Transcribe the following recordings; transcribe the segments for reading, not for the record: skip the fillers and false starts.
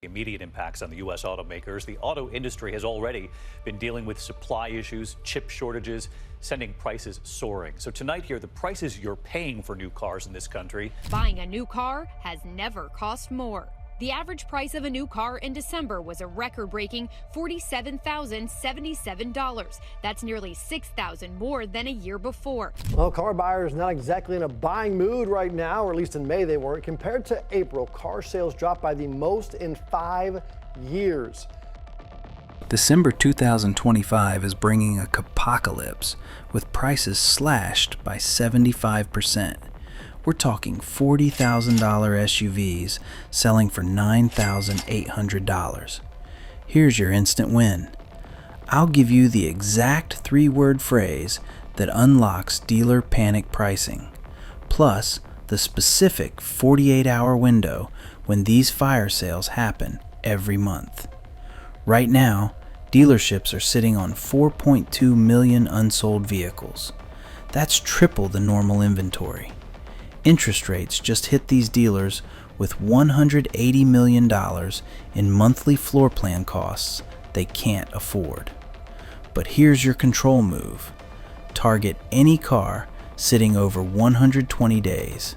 Immediate impacts on the U.S. automakers. The auto industry has already been dealing with supply issues, chip shortages, sending prices soaring. So tonight here, the prices you're paying for new cars in this country. Buying a new car has never cost more. The average price of a new car in December was a record-breaking $47,077. That's nearly $6,000 more than a year before. Well, car buyers not exactly in a buying mood right now, or at least in May they weren't. Compared to April, car sales dropped by the most in 5 years. December 2025 is bringing a apocalypse with prices slashed by 75%. We're talking $40,000 SUVs selling for $9,800. Here's your instant win. I'll give you the exact 3-word phrase that unlocks dealer panic pricing, plus the specific 48-hour window when these fire sales happen every month. Right now, dealerships are sitting on 4.2 million unsold vehicles. That's triple the normal inventory. Interest rates just hit these dealers with $180 million in monthly floor plan costs they can't afford. But here's your control move. Target any car sitting over 120 days.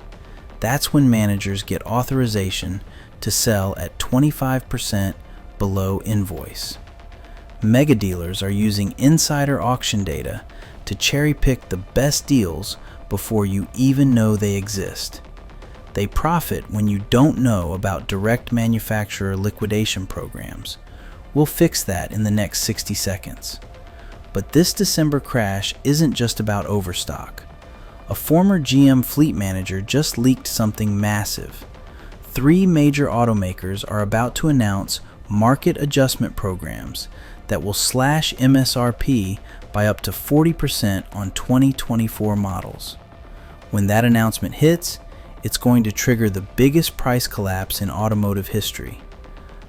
That's when managers get authorization to sell at 25% below invoice. Mega dealers are using insider auction data to cherry pick the best deals before you even know they exist. They profit when you don't know about direct manufacturer liquidation programs. We'll fix that in the next 60 seconds. But this December crash isn't just about overstock. A former GM fleet manager just leaked something massive. 3 major automakers are about to announce market adjustment programs that will slash MSRP by up to 40% on 2024 models. When that announcement hits, it's going to trigger the biggest price collapse in automotive history.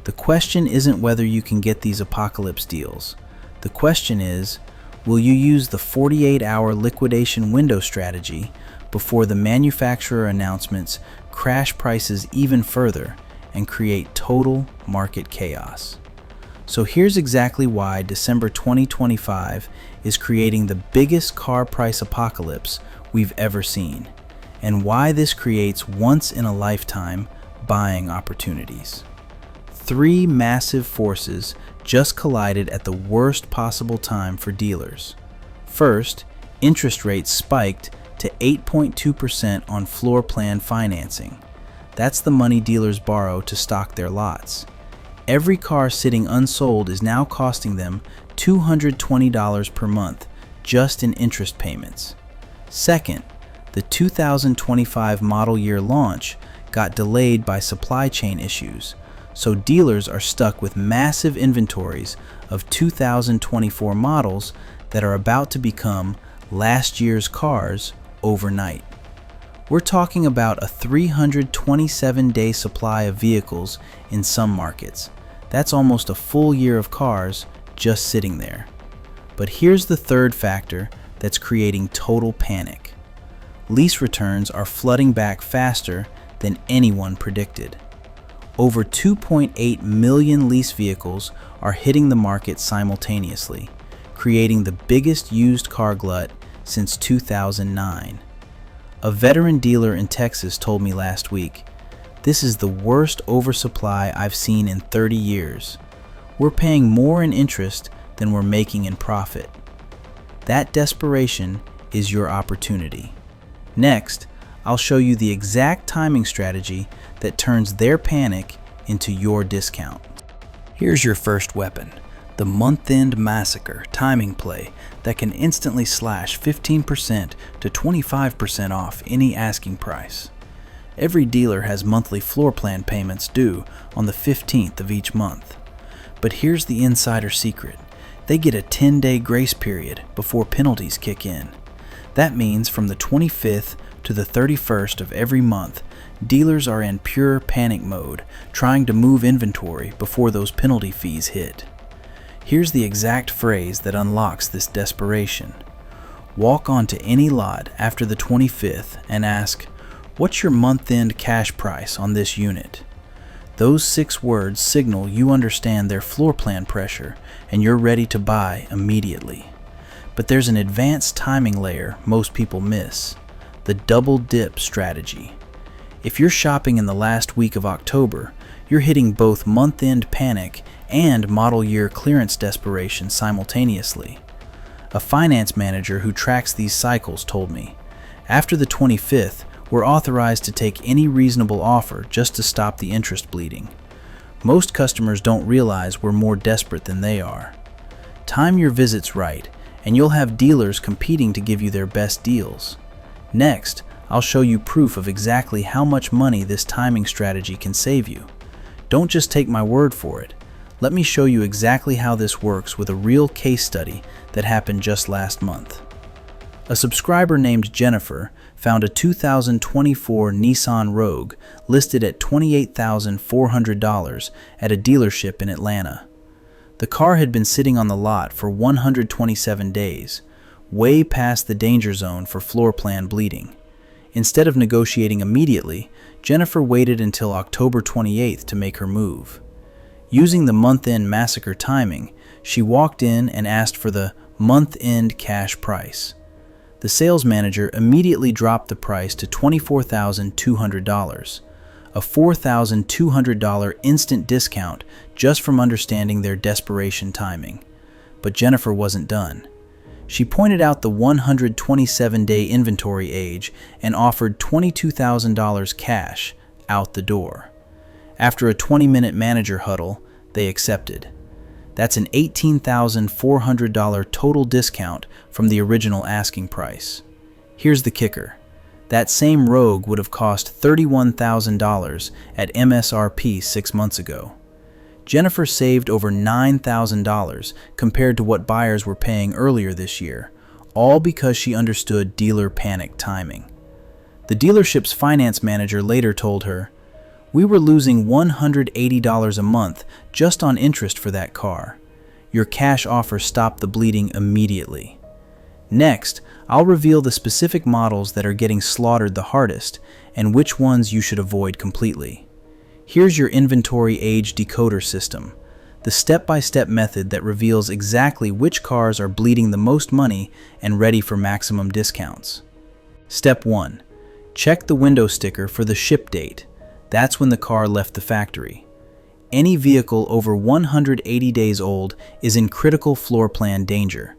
The question isn't whether you can get these apocalypse deals. The question is, will you use the 48-hour liquidation window strategy before the manufacturer announcements crash prices even further and create total market chaos? So here's exactly why December 2025 is creating the biggest car price apocalypse we've ever seen, and why this creates once-in-a-lifetime buying opportunities. 3 massive forces just collided at the worst possible time for dealers. First, interest rates spiked to 8.2% on floor plan financing. That's the money dealers borrow to stock their lots. Every car sitting unsold is now costing them $220 per month just in interest payments. Second, the 2025 model year launch got delayed by supply chain issues, so dealers are stuck with massive inventories of 2024 models that are about to become last year's cars overnight. We're talking about a 327-day supply of vehicles in some markets. That's almost a full year of cars just sitting there. But here's the third factor that's creating total panic. Lease returns are flooding back faster than anyone predicted. Over 2.8 million lease vehicles are hitting the market simultaneously, creating the biggest used car glut since 2009. A veteran dealer in Texas told me last week, "This is the worst oversupply I've seen in 30 years. We're paying more in interest than we're making in profit." That desperation is your opportunity. Next, I'll show you the exact timing strategy that turns their panic into your discount. Here's your first weapon, the month-end massacre timing play that can instantly slash 15% to 25% off any asking price. Every dealer has monthly floor plan payments due on the 15th of each month. But here's the insider secret. They get a 10-day grace period before penalties kick in. That means from the 25th to the 31st of every month, dealers are in pure panic mode, trying to move inventory before those penalty fees hit. Here's the exact phrase that unlocks this desperation. Walk onto any lot after the 25th and ask, "What's your month-end cash price on this unit?" Those 6 words signal you understand their floor plan pressure and you're ready to buy immediately. But there's an advanced timing layer most people miss: the double dip strategy. If you're shopping in the last week of October, you're hitting both month-end panic and model year clearance desperation simultaneously. A finance manager who tracks these cycles told me, after the 25th, we're authorized to take any reasonable offer just to stop the interest bleeding. Most customers don't realize we're more desperate than they are. Time your visits right, and you'll have dealers competing to give you their best deals. Next, I'll show you proof of exactly how much money this timing strategy can save you. Don't just take my word for it. Let me show you exactly how this works with a real case study that happened just last month. A subscriber named Jennifer found a 2024 Nissan Rogue listed at $28,400 at a dealership in Atlanta. The car had been sitting on the lot for 127 days, way past the danger zone for floor plan bleeding. Instead of negotiating immediately, Jennifer waited until October 28th to make her move. Using the month-end massacre timing, she walked in and asked for the month-end cash price. The sales manager immediately dropped the price to $24,200, a $4,200 instant discount just from understanding their desperation timing. But Jennifer wasn't done. She pointed out the 127-day inventory age and offered $22,000 cash out the door. After a 20-minute manager huddle, they accepted. That's an $18,400 total discount from the original asking price. Here's the kicker. That same Rogue would have cost $31,000 at MSRP 6 months ago. Jennifer saved over $9,000 compared to what buyers were paying earlier this year, all because she understood dealer panic timing. The dealership's finance manager later told her, "We were losing $180 a month just on interest for that car. Your cash offer stopped the bleeding immediately." Next, I'll reveal the specific models that are getting slaughtered the hardest and which ones you should avoid completely. Here's your inventory age decoder system, the step-by-step method that reveals exactly which cars are bleeding the most money and ready for maximum discounts. Step 1. Check the window sticker for the ship date. That's when the car left the factory. Any vehicle over 180 days old is in critical floor plan danger.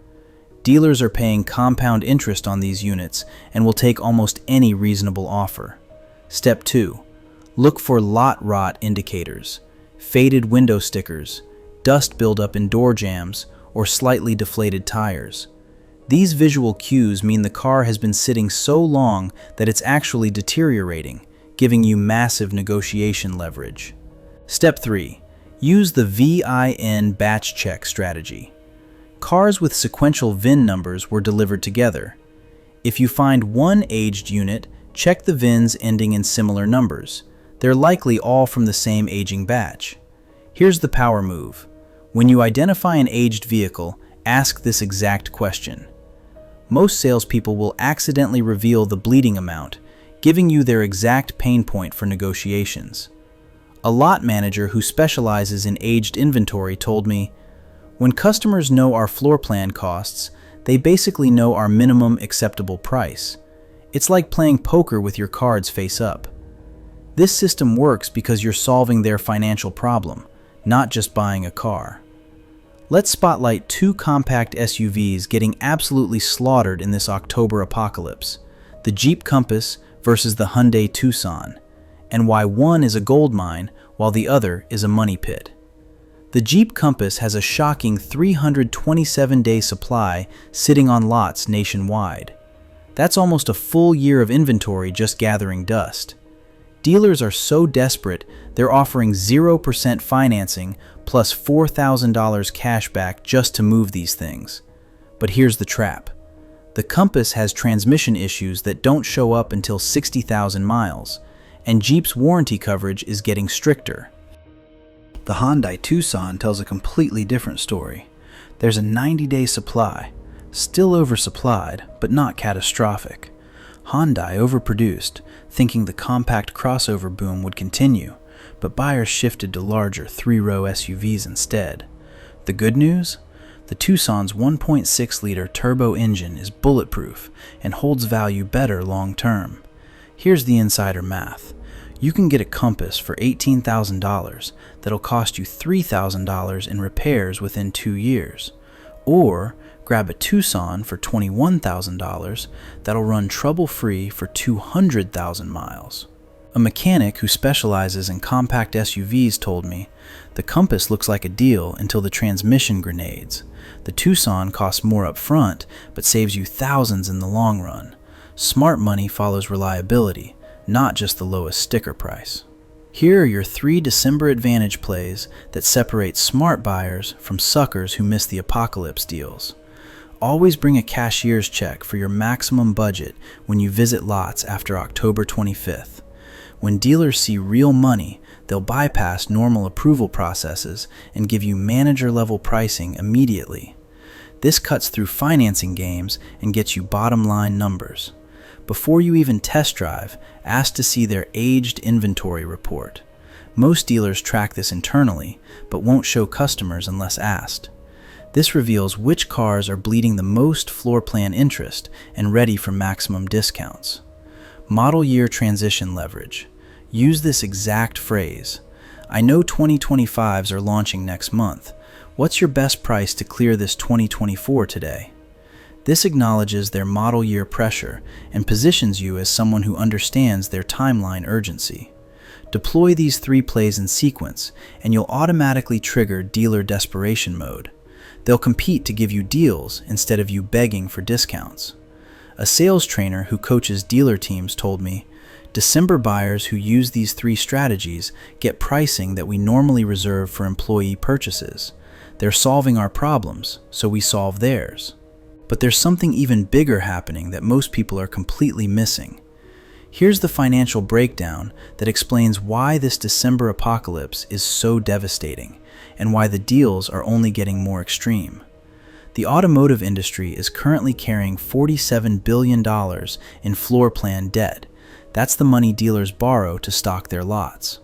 Dealers are paying compound interest on these units and will take almost any reasonable offer. Step 2. Look for lot rot indicators, faded window stickers, dust buildup in door jambs, or slightly deflated tires. These visual cues mean the car has been sitting so long that it's actually deteriorating, giving you massive negotiation leverage. Step 3. Use the VIN batch check strategy. Cars with sequential VIN numbers were delivered together. If you find one aged unit, check the VINs ending in similar numbers. They're likely all from the same aging batch. Here's the power move. When you identify an aged vehicle, ask this exact question. Most salespeople will accidentally reveal the bleeding amount, giving you their exact pain point for negotiations. A lot manager who specializes in aged inventory told me, "When customers know our floor plan costs, they basically know our minimum acceptable price. It's like playing poker with your cards face up." This system works because you're solving their financial problem, not just buying a car. Let's spotlight 2 compact SUVs getting absolutely slaughtered in this October apocalypse: the Jeep Compass versus the Hyundai Tucson, and why one is a gold mine while the other is a money pit. The Jeep Compass has a shocking 327-day supply sitting on lots nationwide. That's almost a full year of inventory just gathering dust. Dealers are so desperate, they're offering 0% financing plus $4,000 cash back just to move these things. But here's the trap. The Compass has transmission issues that don't show up until 60,000 miles, and Jeep's warranty coverage is getting stricter. The Hyundai Tucson tells a completely different story. There's a 90-day supply, still oversupplied, but not catastrophic. Hyundai overproduced, thinking the compact crossover boom would continue, but buyers shifted to larger 3-row SUVs instead. The good news? The Tucson's 1.6-liter turbo engine is bulletproof and holds value better long-term. Here's the insider math. You can get a Compass for $18,000 that'll cost you $3,000 in repairs within 2 years. Or grab a Tucson for $21,000 that'll run trouble-free for 200,000 miles. A mechanic who specializes in compact SUVs told me, the Compass looks like a deal until the transmission grenades. The Tucson costs more up front, but saves you thousands in the long run. Smart money follows reliability, not just the lowest sticker price. Here are your 3 December Advantage plays that separate smart buyers from suckers who miss the apocalypse deals. Always bring a cashier's check for your maximum budget when you visit lots after October 25th. When dealers see real money, they'll bypass normal approval processes and give you manager-level pricing immediately. This cuts through financing games and gets you bottom-line numbers. Before you even test drive, ask to see their aged inventory report. Most dealers track this internally, but won't show customers unless asked. This reveals which cars are bleeding the most floor plan interest and ready for maximum discounts. Model year transition leverage. Use this exact phrase. I know 2025s are launching next month. What's your best price to clear this 2024 today? This acknowledges their model year pressure and positions you as someone who understands their timeline urgency. Deploy these 3 plays in sequence, and you'll automatically trigger dealer desperation mode. They'll compete to give you deals instead of you begging for discounts. A sales trainer who coaches dealer teams told me, December buyers who use these 3 strategies get pricing that we normally reserve for employee purchases. They're solving our problems, so we solve theirs. But there's something even bigger happening that most people are completely missing. Here's the financial breakdown that explains why this December apocalypse is so devastating and why the deals are only getting more extreme. The automotive industry is currently carrying $47 billion in floor plan debt. That's the money dealers borrow to stock their lots.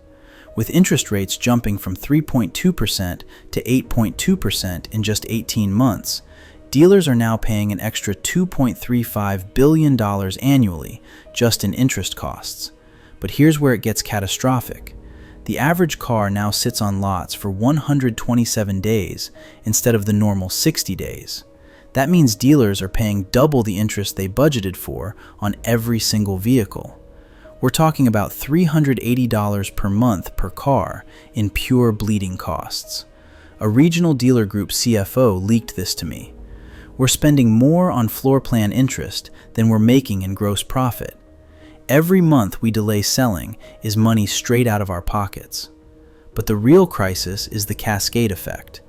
With interest rates jumping from 3.2% to 8.2% in just 18 months, dealers are now paying an extra $2.35 billion annually just in interest costs. But here's where it gets catastrophic. The average car now sits on lots for 127 days instead of the normal 60 days. That means dealers are paying double the interest they budgeted for on every single vehicle. We're talking about $380 per month per car in pure bleeding costs. A regional dealer group CFO leaked this to me. We're spending more on floor plan interest than we're making in gross profit. Every month we delay selling is money straight out of our pockets. But the real crisis is the cascade effect.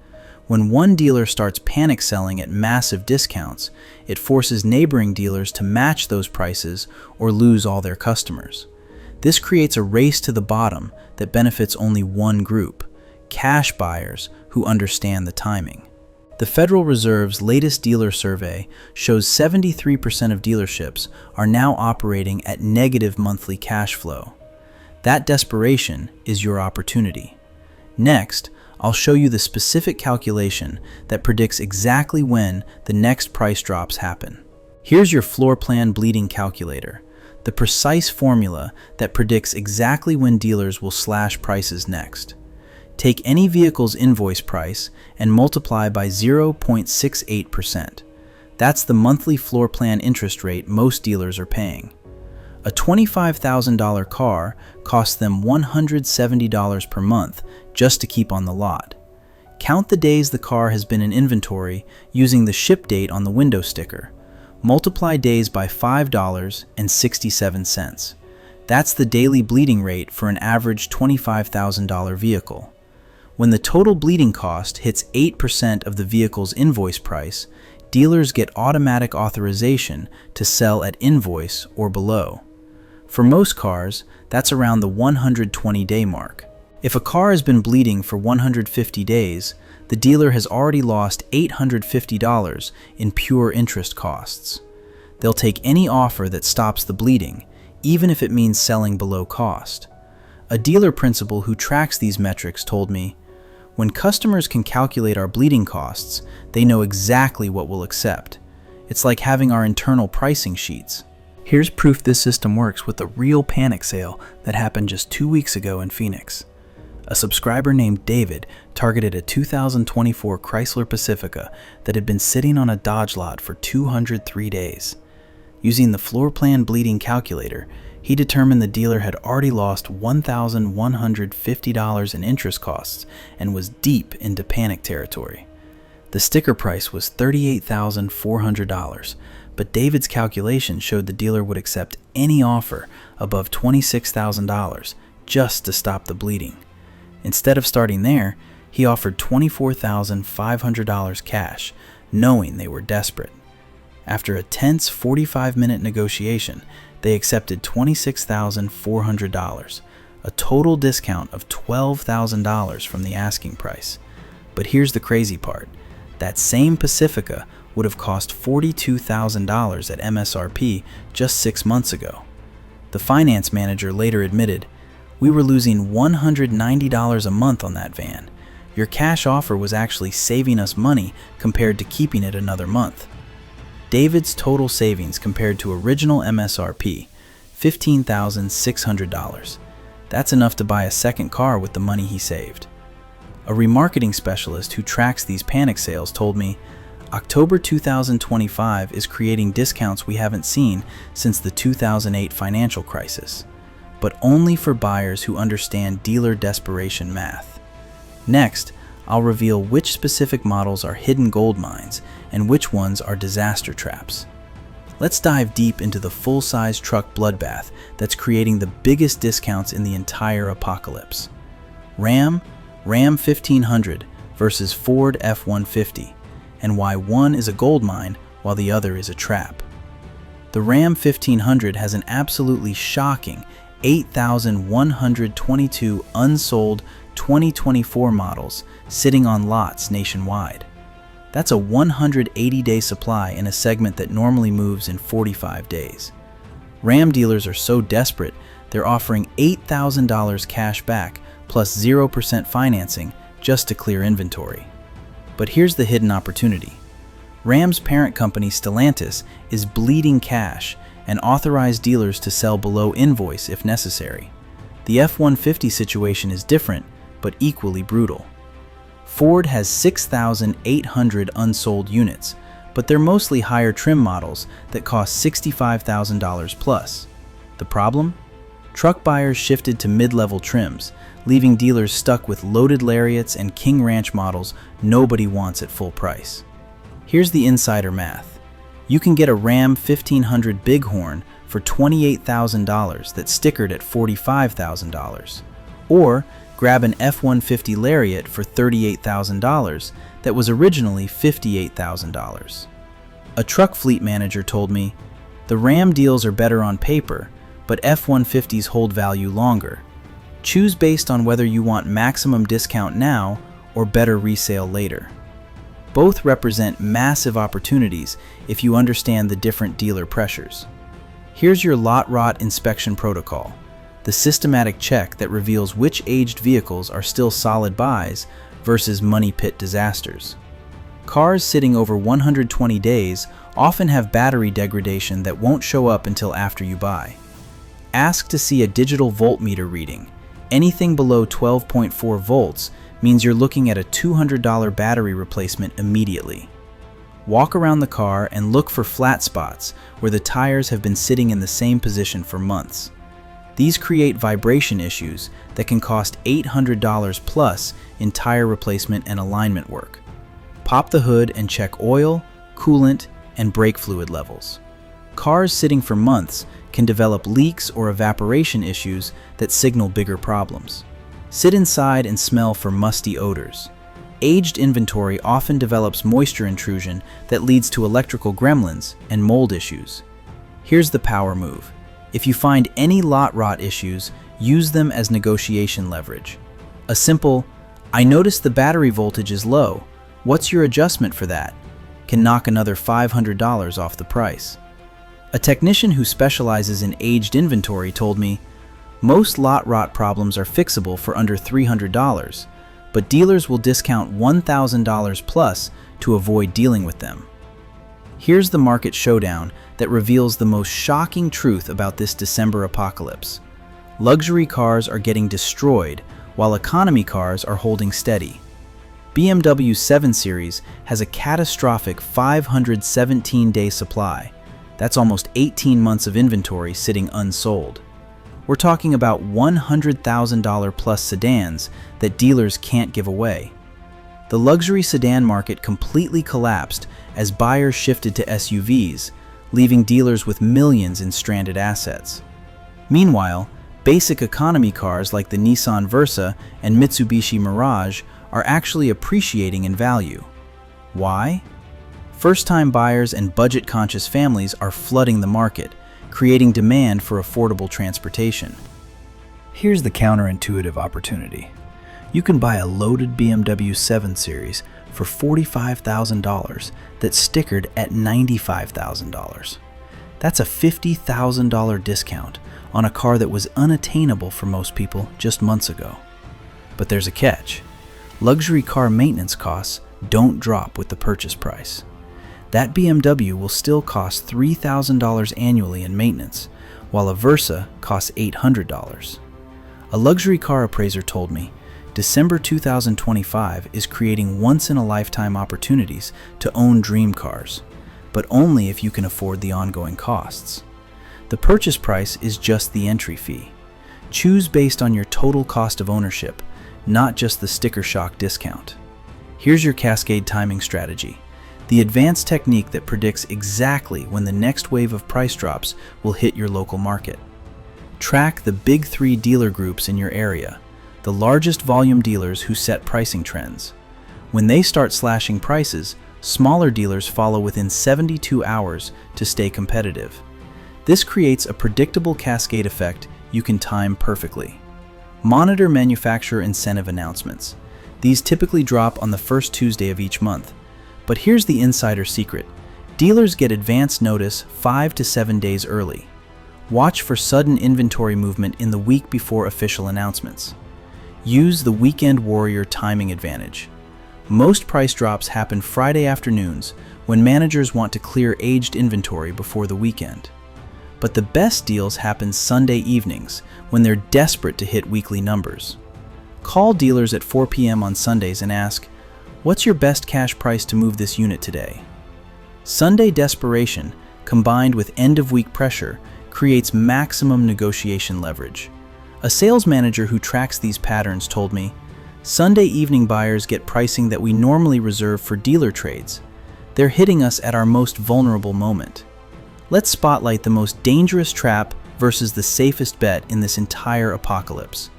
When one dealer starts panic selling at massive discounts, it forces neighboring dealers to match those prices or lose all their customers. This creates a race to the bottom that benefits only one group, cash buyers who understand the timing. The Federal Reserve's latest dealer survey shows 73% of dealerships are now operating at negative monthly cash flow. That desperation is your opportunity. Next, I'll show you the specific calculation that predicts exactly when the next price drops happen. Here's your floor plan bleeding calculator, the precise formula that predicts exactly when dealers will slash prices next. Take any vehicle's invoice price and multiply by 0.68%. That's the monthly floor plan interest rate most dealers are paying. A $25,000 car costs them $170 per month just to keep on the lot. Count the days the car has been in inventory using the ship date on the window sticker. Multiply days by $5.67. That's the daily bleeding rate for an average $25,000 vehicle. When the total bleeding cost hits 8% of the vehicle's invoice price, dealers get automatic authorization to sell at invoice or below. For most cars, that's around the 120-day mark. If a car has been bleeding for 150 days, the dealer has already lost $850 in pure interest costs. They'll take any offer that stops the bleeding, even if it means selling below cost. A dealer principal who tracks these metrics told me, "When customers can calculate our bleeding costs, they know exactly what we'll accept. It's like having our internal pricing sheets." Here's proof this system works with a real panic sale that happened just 2 weeks ago in Phoenix. A subscriber named David targeted a 2024 Chrysler Pacifica that had been sitting on a Dodge lot for 203 days. Using the floor plan bleeding calculator, he determined the dealer had already lost $1,150 in interest costs and was deep into panic territory. The sticker price was $38,400, but David's calculation showed the dealer would accept any offer above $26,000 just to stop the bleeding. Instead of starting there, he offered $24,500 cash, knowing they were desperate. After a tense 45-minute negotiation, they accepted $26,400, a total discount of $12,000 from the asking price. But here's the crazy part. That same Pacifica would have cost $42,000 at MSRP just 6 months ago. The finance manager later admitted, "We were losing $190 a month on that van. Your cash offer was actually saving us money compared to keeping it another month." David's total savings compared to original MSRP, $15,600. That's enough to buy a second car with the money he saved. A remarketing specialist who tracks these panic sales told me, "October 2025 is creating discounts we haven't seen since the 2008 financial crisis, but only for buyers who understand dealer desperation math." Next, I'll reveal which specific models are hidden gold mines and which ones are disaster traps. Let's dive deep into the full-size truck bloodbath that's creating the biggest discounts in the entire apocalypse. Ram 1500 versus Ford F-150, and why one is a gold mine while the other is a trap. The Ram 1500 has an absolutely shocking 8,122 unsold 2024 models sitting on lots nationwide. That's a 180-day supply in a segment that normally moves in 45 days. Ram dealers are so desperate, they're offering $8,000 cash back plus 0% financing just to clear inventory. But here's the hidden opportunity. Ram's parent company Stellantis is bleeding cash and authorized dealers to sell below invoice if necessary. The F-150 situation is different, but equally brutal. Ford has 6,800 unsold units, but they're mostly higher trim models that cost $65,000 plus. The problem? Truck buyers shifted to mid-level trims, leaving dealers stuck with loaded Lariats and King Ranch models nobody wants at full price. Here's the insider math. You can get a Ram 1500 Bighorn for $28,000 that's stickered at $45,000, or grab an F-150 Lariat for $38,000 that was originally $58,000. A truck fleet manager told me, "The Ram deals are better on paper, but F-150s hold value longer. Choose based on whether you want maximum discount now or better resale later." Both represent massive opportunities if you understand the different dealer pressures. Here's your lot rot inspection protocol, the systematic check that reveals which aged vehicles are still solid buys versus money pit disasters. Cars sitting over 120 days often have battery degradation that won't show up until after you buy. Ask to see a digital voltmeter reading. Anything below 12.4 volts means you're looking at a $200 battery replacement immediately. Walk around the car and look for flat spots where the tires have been sitting in the same position for months. These create vibration issues that can cost $800 plus in tire replacement and alignment work. Pop the hood and check oil, coolant, and brake fluid levels. Cars sitting for months can develop leaks or evaporation issues that signal bigger problems. Sit inside and smell for musty odors. Aged inventory often develops moisture intrusion that leads to electrical gremlins and mold issues. Here's the power move. If you find any lot rot issues, use them as negotiation leverage. A simple, "I noticed the battery voltage is low. What's your adjustment for that?" can knock another $500 off the price. A technician who specializes in aged inventory told me, Most lot rot problems are fixable for under $300, but dealers will discount $1,000 plus to avoid dealing with them. Here's the market showdown that reveals the most shocking truth about this December apocalypse. Luxury cars are getting destroyed while economy cars are holding steady. BMW 7 Series has a catastrophic 517-day supply. That's almost 18 months of inventory sitting unsold. We're talking about $100,000 plus sedans that dealers can't give away. The luxury sedan market completely collapsed as buyers shifted to SUVs, leaving dealers with millions in stranded assets. Meanwhile, basic economy cars like the Nissan Versa and Mitsubishi Mirage are actually appreciating in value. Why? First-time buyers and budget-conscious families are flooding the market, creating demand for affordable transportation. Here's the counterintuitive opportunity. You can buy a loaded BMW 7 Series for $45,000 that's stickered at $95,000. That's a $50,000 discount on a car that was unattainable for most people just months ago. But there's a catch. Luxury car maintenance costs don't drop with the purchase price. That BMW will still cost $3,000 annually in maintenance, while a Versa costs $800. A luxury car appraiser told me December 2025 is creating once-in-a-lifetime opportunities to own dream cars, but only if you can afford the ongoing costs. The purchase price is just the entry fee. Choose based on your total cost of ownership, not just the sticker shock discount. Here's your Cascade timing strategy, the advanced technique that predicts exactly when the next wave of price drops will hit your local market. Track the big 3 dealer groups in your area, the largest volume dealers who set pricing trends. When they start slashing prices, smaller dealers follow within 72 hours to stay competitive. This creates a predictable cascade effect you can time perfectly. Monitor manufacturer incentive announcements. These typically drop on the first Tuesday of each month. But here's the insider secret. Dealers get advance notice 5 to 7 days early. Watch for sudden inventory movement in the week before official announcements. Use the weekend warrior timing advantage. Most price drops happen Friday afternoons when managers want to clear aged inventory before the weekend. But the best deals happen Sunday evenings when they're desperate to hit weekly numbers. Call dealers at 4 p.m. on Sundays and ask, "What's your best cash price to move this unit today?" Sunday desperation, combined with end-of-week pressure, creates maximum negotiation leverage. A sales manager who tracks these patterns told me, "Sunday evening buyers get pricing that we normally reserve for dealer trades. They're hitting us at our most vulnerable moment." Let's spotlight the most dangerous trap versus the safest bet in this entire apocalypse: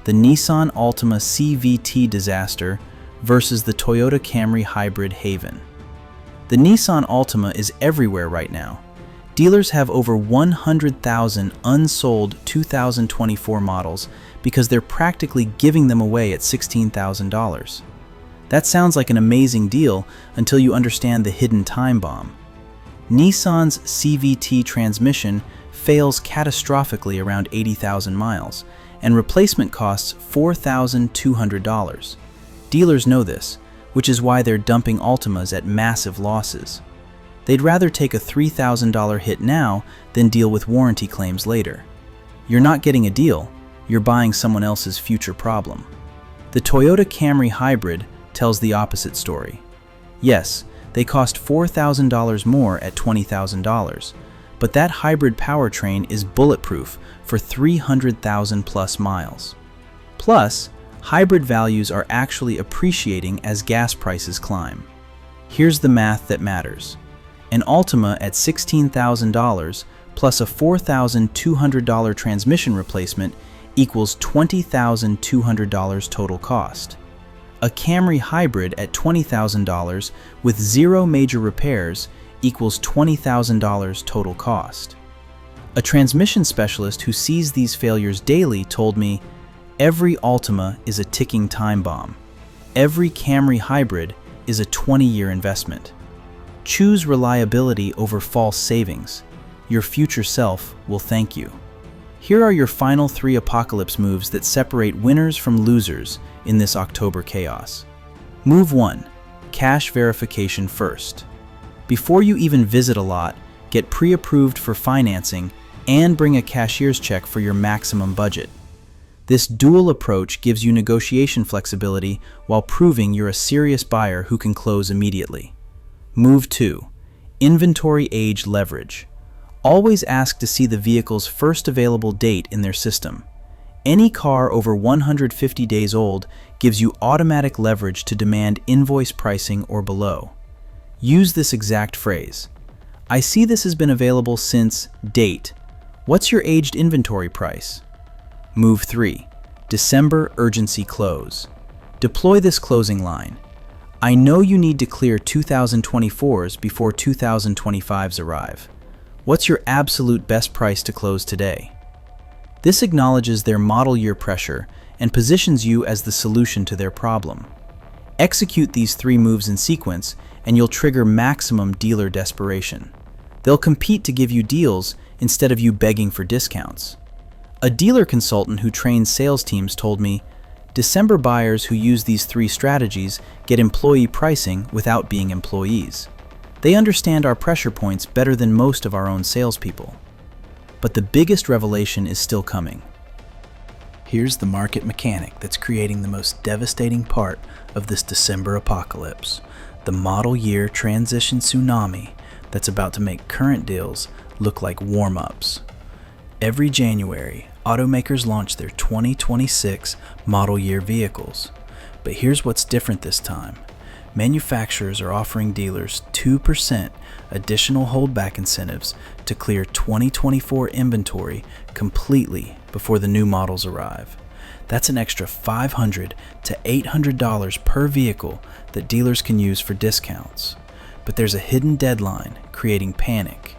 the Nissan Altima CVT disaster versus the Toyota Camry hybrid haven. The Nissan Altima is everywhere right now. Dealers have over 100,000 unsold 2024 models because they're practically giving them away at $16,000. That sounds like an amazing deal until you understand the hidden time bomb. Nissan's CVT transmission fails catastrophically around 80,000 miles, and replacement costs $4,200. Dealers know this, which is why they're dumping Altimas at massive losses. They'd rather take a $3,000 hit now than deal with warranty claims later. You're not getting a deal, you're buying someone else's future problem. The Toyota Camry hybrid tells the opposite story. Yes, they cost $4,000 more at $20,000, but that hybrid powertrain is bulletproof for 300,000 plus miles. Plus, hybrid values are actually appreciating as gas prices climb. Here's the math that matters. An Altima at $16,000 plus a $4,200 transmission replacement equals $20,200 total cost. A Camry hybrid at $20,000 with 0 major repairs equals $20,000 total cost. A transmission specialist who sees these failures daily told me, "Every Altima is a ticking time bomb. Every Camry hybrid is a 20-year investment. Choose reliability over false savings. Your future self will thank you." Here are your final 3 apocalypse moves that separate winners from losers in this October chaos. Move 1. Cash verification first. Before you even visit a lot, get pre-approved for financing and bring a cashier's check for your maximum budget. This dual approach gives you negotiation flexibility while proving you're a serious buyer who can close immediately. Move 2. Inventory age leverage. Always ask to see the vehicle's first available date in their system. Any car over 150 days old gives you automatic leverage to demand invoice pricing or below. Use this exact phrase. I see this has been available since date. What's your aged inventory price? Move 3. December urgency close. Deploy this closing line. I know you need to clear 2024s before 2025s arrive. What's your absolute best price to close today? This acknowledges their model year pressure and positions you as the solution to their problem. Execute these 3 moves in sequence and you'll trigger maximum dealer desperation. They'll compete to give you deals instead of you begging for discounts. A dealer consultant who trains sales teams told me, December buyers who use these 3 strategies get employee pricing without being employees. They understand our pressure points better than most of our own salespeople. But the biggest revelation is still coming. Here's the market mechanic that's creating the most devastating part of this December apocalypse, the model year transition tsunami that's about to make current deals look like warm-ups. Every January, automakers launch their 2026 model year vehicles. But here's what's different this time. Manufacturers are offering dealers 2% additional holdback incentives to clear 2024 inventory completely before the new models arrive. That's an extra $500 to $800 per vehicle that dealers can use for discounts. But there's a hidden deadline creating panic.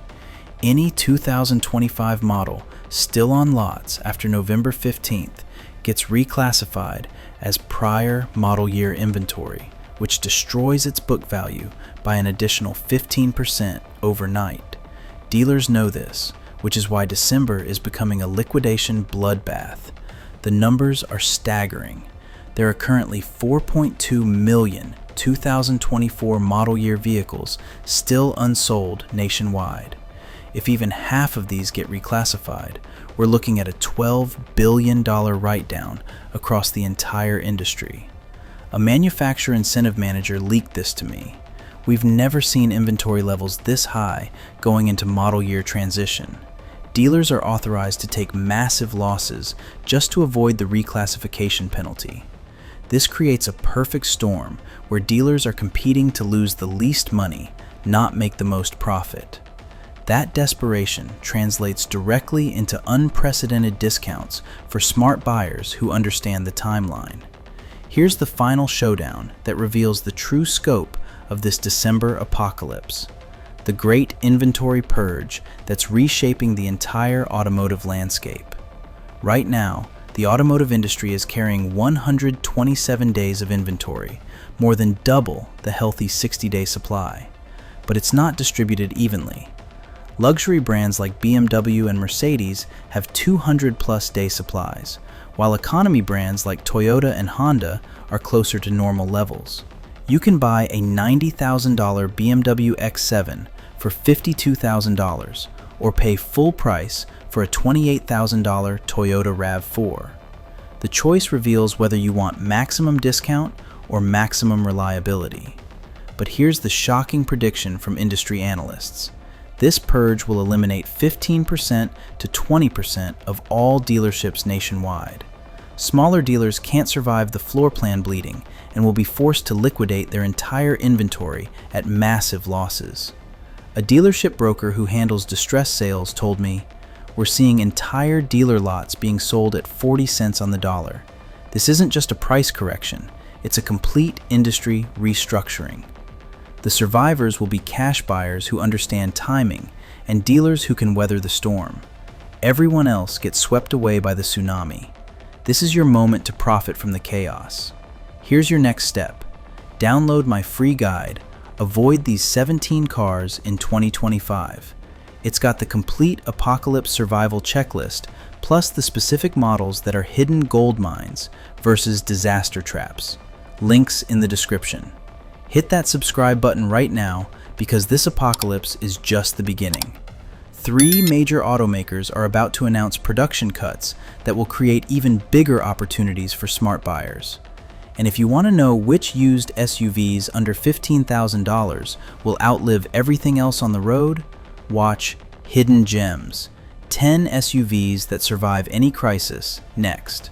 Any 2025 model still on lots after November 15th gets reclassified as prior model year inventory, which destroys its book value by an additional 15% overnight. Dealers know this, which is why December is becoming a liquidation bloodbath. The numbers are staggering. There are currently 4.2 million 2024 model year vehicles still unsold nationwide. If even half of these get reclassified, we're looking at a $12 billion write-down across the entire industry. A manufacturer incentive manager leaked this to me. We've never seen inventory levels this high going into model year transition. Dealers are authorized to take massive losses just to avoid the reclassification penalty. This creates a perfect storm where dealers are competing to lose the least money, not make the most profit. That desperation translates directly into unprecedented discounts for smart buyers who understand the timeline. Here's the final showdown that reveals the true scope of this December apocalypse. The great inventory purge that's reshaping the entire automotive landscape. Right now, the automotive industry is carrying 127 days of inventory, more than double the healthy 60-day supply. But it's not distributed evenly. Luxury brands like BMW and Mercedes have 200+ day supplies, while economy brands like Toyota and Honda are closer to normal levels. You can buy a $90,000 BMW X7 for $52,000 or pay full price for a $28,000 Toyota RAV4. The choice reveals whether you want maximum discount or maximum reliability. But here's the shocking prediction from industry analysts. This purge will eliminate 15% to 20% of all dealerships nationwide. Smaller dealers can't survive the floor plan bleeding and will be forced to liquidate their entire inventory at massive losses. A dealership broker who handles distressed sales told me, "We're seeing entire dealer lots being sold at 40 cents on the dollar. This isn't just a price correction, it's a complete industry restructuring." The survivors will be cash buyers who understand timing and dealers who can weather the storm. Everyone else gets swept away by the tsunami. This is your moment to profit from the chaos. Here's your next step. Download my free guide, Avoid These 17 Cars in 2025. It's got the complete apocalypse survival checklist, plus the specific models that are hidden gold mines versus disaster traps. Links in the description. Hit that subscribe button right now because this apocalypse is just the beginning. 3 major automakers are about to announce production cuts that will create even bigger opportunities for smart buyers. And if you want to know which used SUVs under $15,000 will outlive everything else on the road, watch Hidden Gems, 10 SUVs that survive any crisis, next.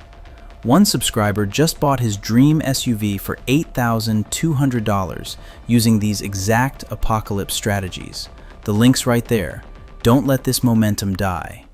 One subscriber just bought his dream SUV for $8,200 using these exact apocalypse strategies. The link's right there. Don't let this momentum die.